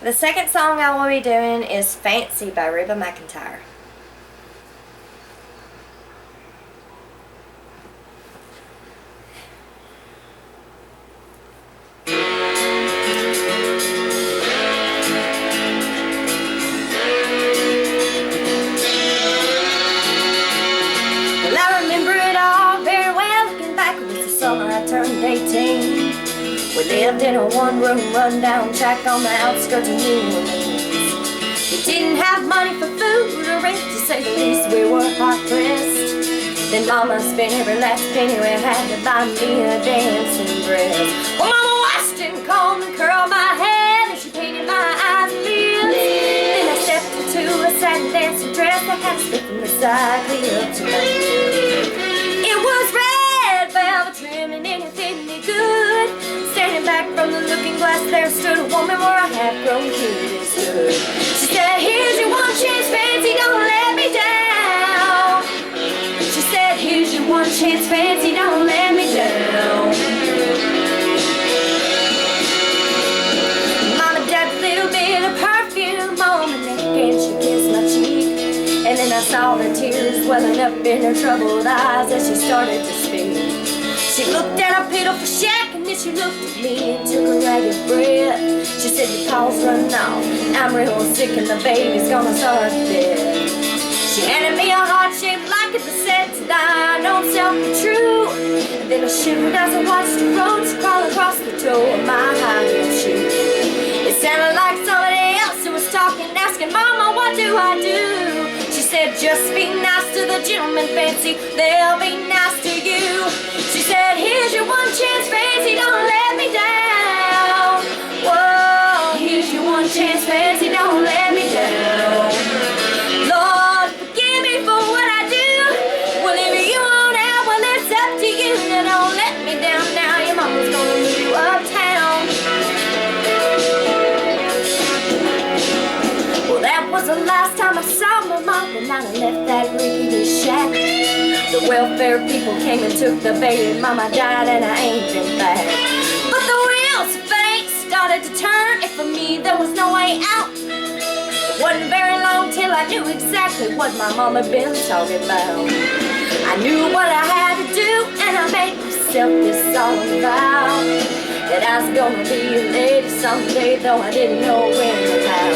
The second song I will be doing is Fancy by Reba McEntire. Well, I remember it all very well. Looking back, it was the summer I turned 18. We lived in a one-room, run-down shack on the outskirts of New Orleans. We didn't have money for food or rent, to say the least. We were hard-pressed. Then Mama spent every last penny we had to buy me a dancing dress. Well, Mama washed and combed and curled my hair, and she painted my eyes and lips. Then I stepped into a satin dancing dress that had a split from the side clear up to my hip. It was red velvet trim and it fit me good. Standing back from the looking glass, there stood a woman where a half-grown kid stood. She said, "Here's your one chance, Fancy, don't let me down." She said, "Here's your one chance, Fancy, don't let me down." Mama dabbed a little bit of perfume on my neck and she kissed my cheek. And then I saw the tears welling up in her troubled eyes as she started to speak. She looked at our pitiful shack and then she looked at me and took a ragged breath. She said, "Your paws running off, I'm real sick and the baby's gonna start dead." She handed me a heart shaped like it was said to thine own self be true. And then I shivered as I watched the roads crawl across the toe of my high-heel shoe. It sounded like somebody else who was talking, asking, "Mama, what do I do?" She said, "Just be nice to the gentlemen, Fancy, they'll be nice to you." She said, "Here's your one chance, Fancy, don't let me down." Whoa, here's your one chance, Fancy, don't let me down. Lord, forgive me for what I do. Well, if you want out, well, it's up to you. Now don't let me down now, your mama's gonna move you uptown. Well, that was the last time I saw my mom when I left that rickety shack. The welfare people came and took the baby. Mama died and I ain't been back. But the wheels of fate started to turn, and for me there was no way out. It wasn't very long till I knew exactly what my mama been talking about. I knew what I had to do, and I made myself this solemn vow that I was gonna be a lady someday, though I didn't know when or how.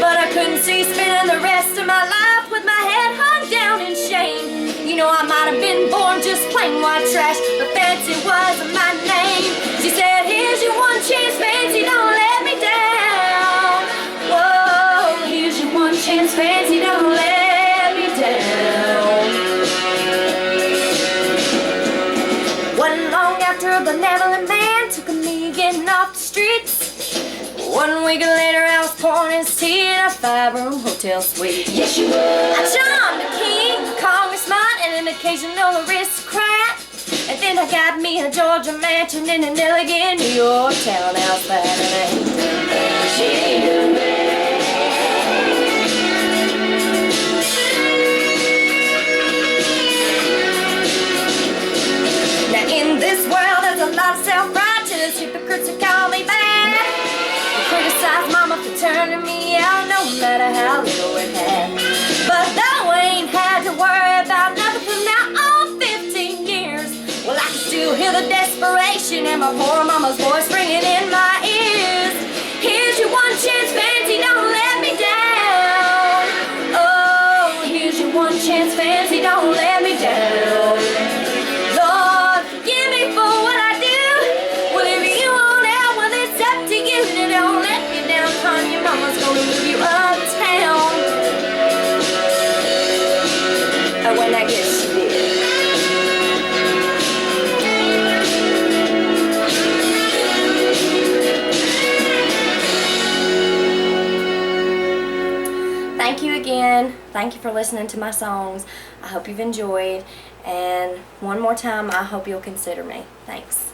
But I couldn't see spending the rest of my life with my head hung down in shame. You know, I might have been born just plain white trash, but Fancy wasn't my name. She said, "Here's your one chance, Fancy, don't let me down." Whoa, here's your one chance, Fancy, don't let me down. Wasn't long after a benevolent man took me getting off the streets. 1 week later I was pouring his tea in a 5-room hotel suite. Yes, you were. I charmed a king, a congressman, and an occasional aristocrat. And then I got me a Georgia mansion in an elegant New York townhouse that ain't. Now in this world there's a lot of self-righteous hypocrites who call me bad. Criticize Mama for turning me out, no matter how little it had. But though I ain't had to worry about nothing from now on 15 years, well, I can still hear the desperation in my poor mama's voice ringing in my ears. Here's your one chance, Fancy, don't let me down. Oh, here's your one chance, Fancy, don't let me down. Lord, forgive me for what I do. Well, if you want out, well, it's up to you. Don't let me down, hon, your mama's gonna move you uptown. When I guess she did. Thank you again. Thank you for listening to my songs. I hope you've enjoyed. And one more time, I hope you'll consider me. Thanks.